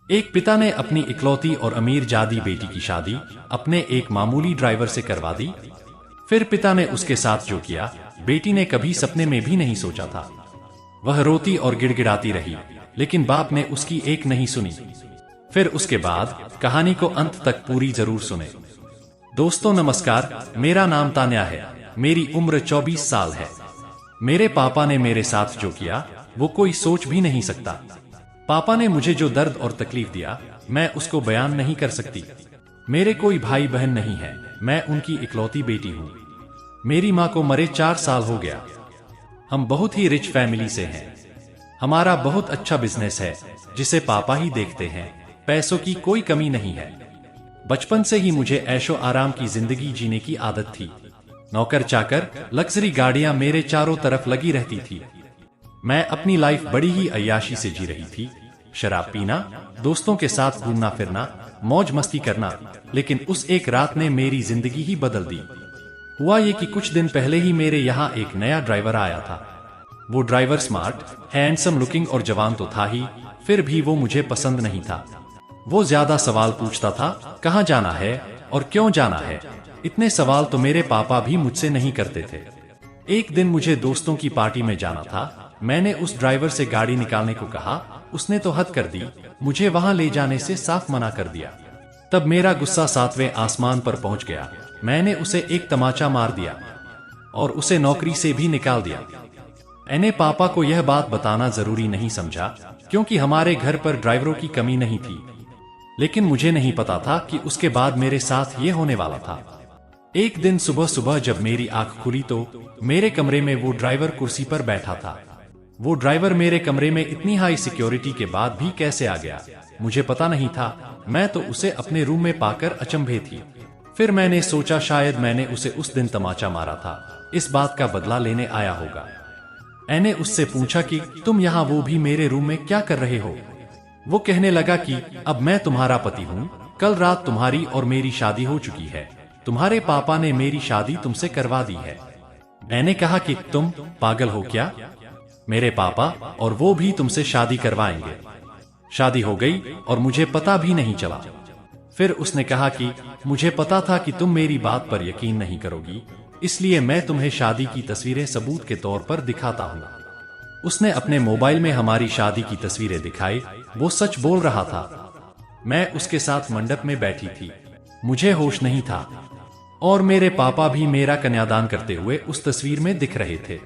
एक पिता ने अपनी इकलौती और अमीर जादी बेटी की शादी अपने एक मामूली ड्राइवर से करवा दी। फिर पिता ने उसके साथ जो किया, बेटी ने कभी सपने में भी नहीं सोचा था। वह रोती और गिड़गिड़ाती रही, लेकिन बाप ने उसकी एक नहीं सुनी। फिर उसके बाद कहानी को अंत तक पूरी जरूर सुने। दोस्तों नमस्कार, मेरा नाम तान्या है। मेरी उम्र 24 साल है। मेरे पापा ने मेरे साथ जो किया वो कोई सोच भी नहीं सकता। पापा ने मुझे जो दर्द और तकलीफ दिया, मैं उसको बयान नहीं कर सकती। मेरे कोई भाई बहन नहीं है, मैं उनकी इकलौती बेटी हूँ। मेरी माँ को मरे 4 साल हो गया। हम बहुत ही रिच फैमिली से हैं। हमारा बहुत अच्छा बिजनेस है जिसे पापा ही देखते हैं। पैसों की कोई कमी नहीं है। बचपन से ही मुझे ऐशो आराम की जिंदगी जीने की आदत थी। नौकर चाकर, लग्जरी गाड़ियां मेरे चारों तरफ लगी रहती थी। मैं अपनी लाइफ बड़ी ही अय्याशी से जी रही थी। शराब पीना, दोस्तों के साथ घूमना फिरना, मौज मस्ती करना। लेकिन उस एक रात ने मेरी जिंदगी ही बदल दी। हुआ ये कि कुछ दिन पहले ही मेरे यहाँ एक नया ड्राइवर आया था। वो ड्राइवर स्मार्ट, हैंडसम लुकिंग और जवान तो था ही, फिर भी वो मुझे पसंद नहीं था। वो ज्यादा सवाल पूछता था, कहाँ जाना है और क्यों जाना है। इतने सवाल तो मेरे पापा भी मुझसे नहीं करते थे। एक दिन मुझे दोस्तों की पार्टी में जाना था। मैंने उस ड्राइवर से गाड़ी निकालने को कहा, उसने तो हद कर दी, मुझे वहां ले जाने से साफ मना कर दिया। तब मेरा गुस्सा 7वें आसमान पर पहुंच गया। मैंने उसे एक तमाचा मार दिया और उसे नौकरी से भी निकाल दिया। मैंने पापा को यह बात बताना जरूरी नहीं समझा, क्योंकि हमारे घर पर ड्राइवरों की कमी नहीं थी। लेकिन मुझे नहीं पता था कि उसके बाद मेरे साथ ये होने वाला था। एक दिन सुबह सुबह जब मेरी आंख खुली तो मेरे कमरे में वो ड्राइवर कुर्सी पर बैठा था। वो ड्राइवर मेरे कमरे में इतनी हाई सिक्योरिटी के बाद भी कैसे आ गया, मुझे पता नहीं था। मैं तो उसे अपने रूम में पाकर अचंभे थी। फिर मैंने सोचा शायद मैंने उसे उस दिन तमाचा मारा था, इस बात का बदला लेने आया होगा। मैंने उससे पूछा कि तुम यहाँ, वो भी मेरे रूम में, क्या कर रहे हो? वो कहने लगा कि अब मैं तुम्हारा पति हूँ। कल रात तुम्हारी और मेरी शादी हो चुकी है। तुम्हारे पापा ने मेरी शादी तुमसे करवा दी है। मैंने कहा कि तुम पागल हो क्या? मेरे पापा और वो भी तुमसे शादी करवाएंगे। शादी हो गई और मुझे पता भी नहीं चला। फिर उसने कहा कि मुझे पता था कि तुम मेरी बात पर यकीन नहीं करोगी, इसलिए मैं तुम्हें शादी की तस्वीरें सबूत के तौर पर दिखाता हूँ। उसने अपने मोबाइल में हमारी शादी की तस्वीरें दिखाई। वो सच बोल रहा था। मैं उसके साथ मंडप में बैठी थी। मुझे होश नहीं था और मेरे पापा भी मेरा कन्यादान करते हुए उस तस्वीर में दिख रहे थे।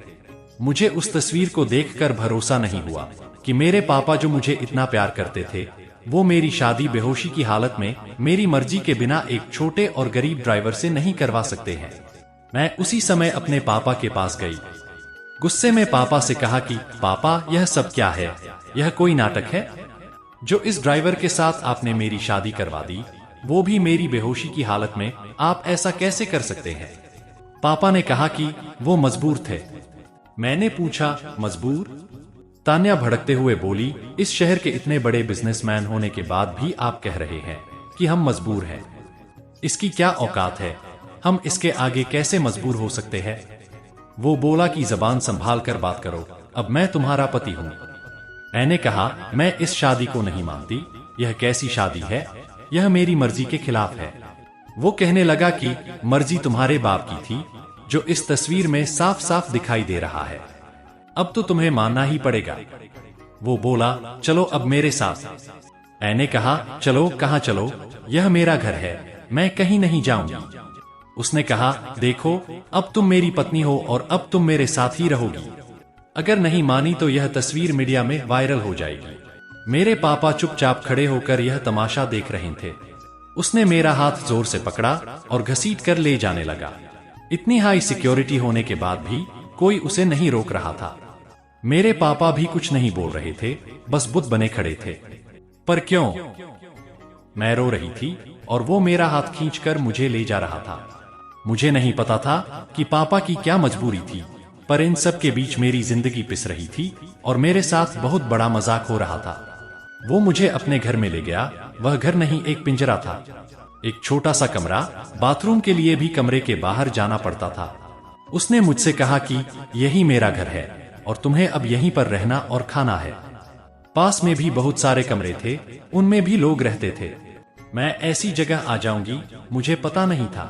मुझे उस तस्वीर को देखकर भरोसा नहीं हुआ कि मेरे पापा जो मुझे इतना प्यार करते थे, वो मेरी शादी बेहोशी की हालत में मेरी मर्जी के बिना एक छोटे और गरीब ड्राइवर से नहीं करवा सकते हैं। मैं उसी समय अपने पापा के पास गई। गुस्से में पापा से कहा कि पापा, यह सब क्या है? यह कोई नाटक है? जो इस ड्राइवर के साथ आपने मेरी शादी करवा दी, वो भी मेरी बेहोशी की हालत में, आप ऐसा कैसे कर सकते हैं? पापा ने कहा कि वो मजबूर थे। मैंने पूछा, मजबूर? तान्या भड़कते हुए बोली, इस शहर के इतने बड़े बिजनेसमैन होने के बाद भी आप कह रहे हैं कि हम मजबूर हैं। इसकी क्या औकात है? हम इसके आगे कैसे मजबूर हो सकते हैं? वो बोला कि जबान संभाल कर बात करो, अब मैं तुम्हारा पति हूँ। मैंने कहा, मैं इस शादी को नहीं मानती। यह कैसी शादी है? यह मेरी मर्जी के खिलाफ है। वो कहने लगा कि मर्जी तुम्हारे बाप की थी, जो इस तस्वीर में साफ साफ दिखाई दे रहा है। अब तो तुम्हें मानना ही पड़ेगा। वो बोला, चलो अब मेरे साथ। मैंने कहा, चलो? कहाँ चलो? यह मेरा घर है, मैं कहीं नहीं जाऊंगी। उसने कहा, देखो, अब तुम मेरी पत्नी हो और अब तुम मेरे साथ ही रहोगी। अगर नहीं मानी तो यह तस्वीर मीडिया में वायरल हो जाएगी। मेरे पापा चुपचाप खड़े होकर यह तमाशा देख रहे थे। उसने मेरा हाथ जोर से पकड़ा और घसीट कर ले जाने लगा। इतनी हाई सिक्योरिटी होने के बाद भी कोई उसे नहीं रोक रहा था। मेरे पापा भी कुछ नहीं बोल रहे थे, बस बुत बने खड़े थे। पर क्यों? मैं रो रही थी और वो मेरा हाथ खींचकर मुझे ले जा रहा था। मुझे नहीं पता था कि पापा की क्या मजबूरी थी, पर इन सब के बीच मेरी जिंदगी पिस रही थी और मेरे साथ बहुत बड़ा मजाक हो रहा था। वो मुझे अपने घर में ले गया। वह घर नहीं, एक पिंजरा था, एक छोटा सा कमरा। बाथरूम के लिए भी कमरे के बाहर जाना पड़ता था। उसने मुझसे कहा कि यही मेरा घर है और तुम्हें अब यहीं पर रहना और खाना है। पास में भी बहुत सारे कमरे थे, उनमें भी लोग रहते थे। मैं ऐसी जगह आ जाऊंगी मुझे पता नहीं था।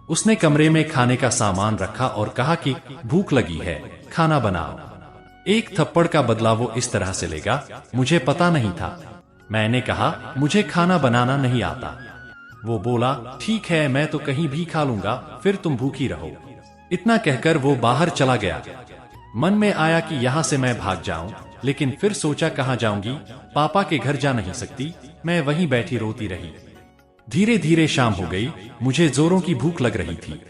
उसने कमरे में खाने का सामान रखा और कहा कि भूख लगी है, खाना बनाओ। एक थप्पड़ का बदला वो इस तरह से लेगा, मुझे पता नहीं था। मैंने कहा मुझे खाना बनाना नहीं आता। वो बोला ठीक है, मैं तो कहीं भी खा लूंगा, फिर तुम भूखी रहो। इतना कहकर वो बाहर चला गया। मन में आया कि यहाँ से मैं भाग जाऊं, लेकिन फिर सोचा कहाँ जाऊंगी, पापा के घर जा नहीं सकती। मैं वहीं बैठी रोती रही। धीरे धीरे शाम हो गई, मुझे जोरों की भूख लग रही थी।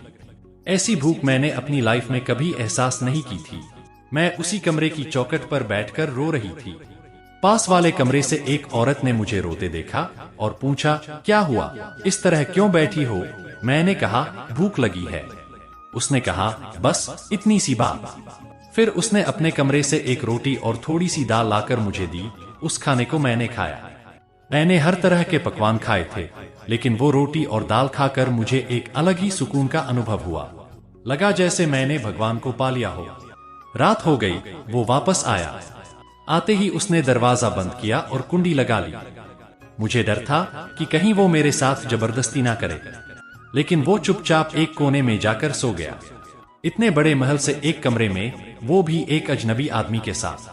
ऐसी भूख मैंने अपनी लाइफ में कभी एहसास नहीं की थी। मैं उसी कमरे की चौखट पर बैठकर रो रही थी। पास वाले कमरे से एक औरत ने मुझे रोते देखा और पूछा क्या हुआ, इस तरह क्यों बैठी हो? मैंने कहा भूख लगी है। उसने कहा बस इतनी सी बात। फिर उसने अपने कमरे से एक रोटी और थोड़ी सी दाल लाकर मुझे दी। उस खाने को मैंने खाया। मैंने हर तरह के पकवान खाए थे, लेकिन वो रोटी और दाल खाकर मुझे एक अलग ही सुकून का अनुभव हुआ। लगा जैसे मैंने भगवान को पा लिया हो। रात हो गई, वो वापस आया। आते ही उसने दरवाजा बंद किया और कुंडी लगा ली। मुझे डर था कि कहीं वो मेरे साथ जबरदस्ती ना करे, लेकिन वो चुपचाप एक कोने में जाकर सो गया। इतने बड़े महल से एक कमरे में, वो भी एक अजनबी आदमी के साथ।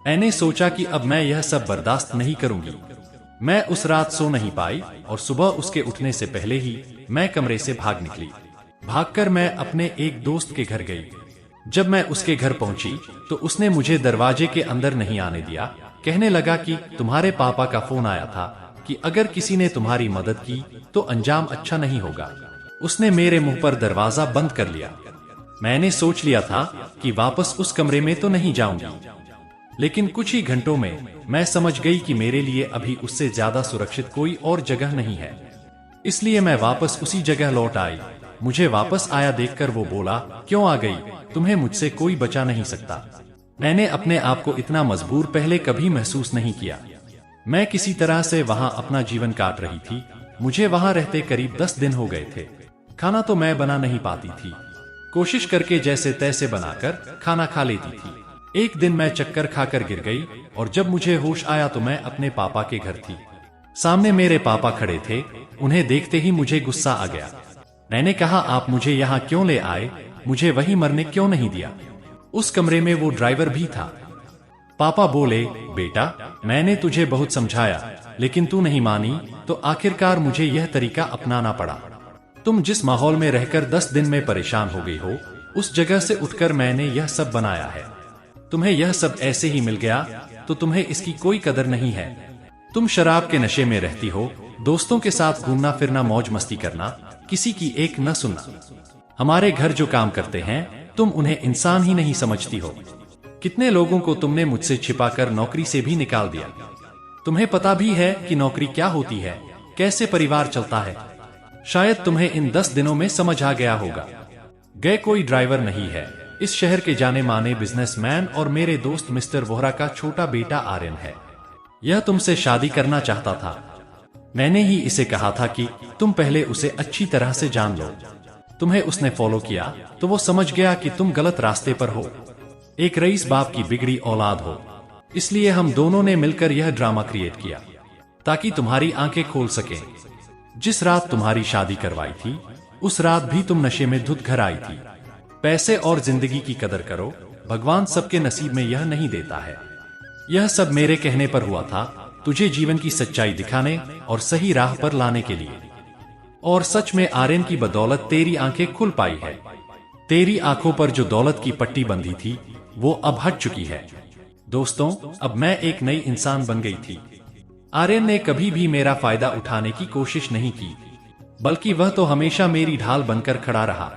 मैंने सोचा कि अब मैं यह सब बर्दाश्त नहीं करूंगी। मैं उस रात सो नहीं पाई और सुबह उसके उठने से पहले ही मैं कमरे से भाग निकली। भागकर मैं अपने एक दोस्त के घर गई। जब मैं उसके घर पहुंची तो उसने मुझे दरवाजे के अंदर नहीं आने दिया। कहने लगा कि तुम्हारे पापा का फोन आया था कि अगर किसी ने तुम्हारी मदद की तो अंजाम अच्छा नहीं होगा। उसने मेरे मुंह पर दरवाजा बंद कर लिया। मैंने सोच लिया था कि वापस उस कमरे में तो नहीं जाऊंगी, लेकिन कुछ ही घंटों में मैं समझ गई कि मेरे लिए अभी उससे ज्यादा सुरक्षित कोई और जगह नहीं है। इसलिए मैं वापस उसी जगह लौट आई। मुझे वापस आया देखकर वो बोला क्यों आ गई, तुम्हें मुझसे कोई बचा नहीं सकता। मैंने अपने आप को इतना मजबूर पहले कभी महसूस नहीं किया। मैं किसी तरह से वहां अपना जीवन काट रही थी। मुझे वहां रहते करीब 10 दिन हो गए थे। खाना तो मैं बना नहीं पाती थी, कोशिश करके जैसे तैसे बनाकर खाना खा लेती थी। एक दिन मैं चक्कर खाकर गिर गई और जब मुझे होश आया तो मैं अपने पापा के घर थी। सामने मेरे पापा खड़े थे। उन्हें देखते ही मुझे गुस्सा आ गया। मैंने कहा आप मुझे यहाँ क्यों ले आए, मुझे वहीं मरने क्यों नहीं दिया? उस कमरे में वो ड्राइवर भी था। पापा बोले बेटा, मैंने तुझे बहुत समझाया लेकिन तू नहीं मानी, तो आखिरकार मुझे यह तरीका अपनाना पड़ा। तुम जिस माहौल में रहकर 10 दिन में परेशान हो गई हो, उस जगह से उठकर मैंने यह सब बनाया है। तुम्हें यह सब ऐसे ही मिल गया तो तुम्हें इसकी कोई कदर नहीं है। तुम शराब के नशे में रहती हो, दोस्तों के साथ घूमना फिरना, मौज मस्ती करना, किसी की एक न सुनना। हमारे घर जो काम करते हैं तुम उन्हें इंसान ही नहीं समझती हो। कितने लोगों को तुमने मुझसे छिपाकर नौकरी से भी निकाल दिया। तुम्हें पता भी है कि नौकरी क्या होती है, कैसे परिवार चलता है। शायद तुम्हें इन 10 दिनों में समझ आ गया होगा। गए कोई ड्राइवर नहीं है, इस शहर के जाने माने बिजनेसमैन और मेरे दोस्त मिस्टर वोहरा का छोटा बेटा आर्यन है। यह तुमसे शादी करना चाहता था। मैंने ही इसे कहा था कि तुम पहले उसे अच्छी तरह से जान लो। तुम्हें उसने फॉलो किया तो वो समझ गया कि तुम गलत रास्ते पर हो, एक रईस बाप की बिगड़ी औलाद हो। इसलिए हम दोनों ने मिलकर यह ड्रामा क्रिएट किया ताकि तुम्हारी आंखें खोल सकें। जिस रात तुम्हारी शादी करवाई थी उस रात भी तुम नशे में धुत घर आई थी। पैसे और जिंदगी की कदर करो, भगवान सबके नसीब में यह नहीं देता है। यह सब मेरे कहने पर हुआ था, तुझे जीवन की सच्चाई दिखाने और सही राह पर लाने के लिए। और सच में आर्यन की बदौलत तेरी आंखें खुल पाई है। तेरी आंखों पर जो दौलत की पट्टी बंधी थी वो अब हट चुकी है। दोस्तों, अब मैं एक नई इंसान बन गई थी। आर्यन ने कभी भी मेरा फायदा उठाने की कोशिश नहीं की, बल्कि वह तो हमेशा मेरी ढाल बनकर खड़ा रहा।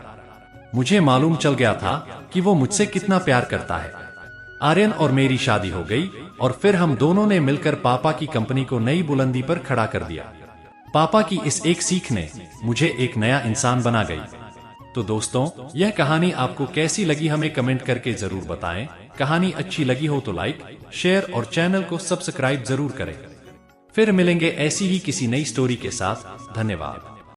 मुझे मालूम चल गया था कि वो मुझसे कितना प्यार करता है। आर्यन और मेरी शादी हो गई और फिर हम दोनों ने मिलकर पापा की कंपनी को नई बुलंदी पर खड़ा कर दिया। पापा की इस एक सीख ने मुझे एक नया इंसान बना गई। तो दोस्तों, यह कहानी आपको कैसी लगी हमें कमेंट करके जरूर बताएं। कहानी अच्छी लगी हो तो लाइक, शेयर और चैनल को सब्सक्राइब जरूर करें। फिर मिलेंगे ऐसी ही किसी नई स्टोरी के साथ। धन्यवाद।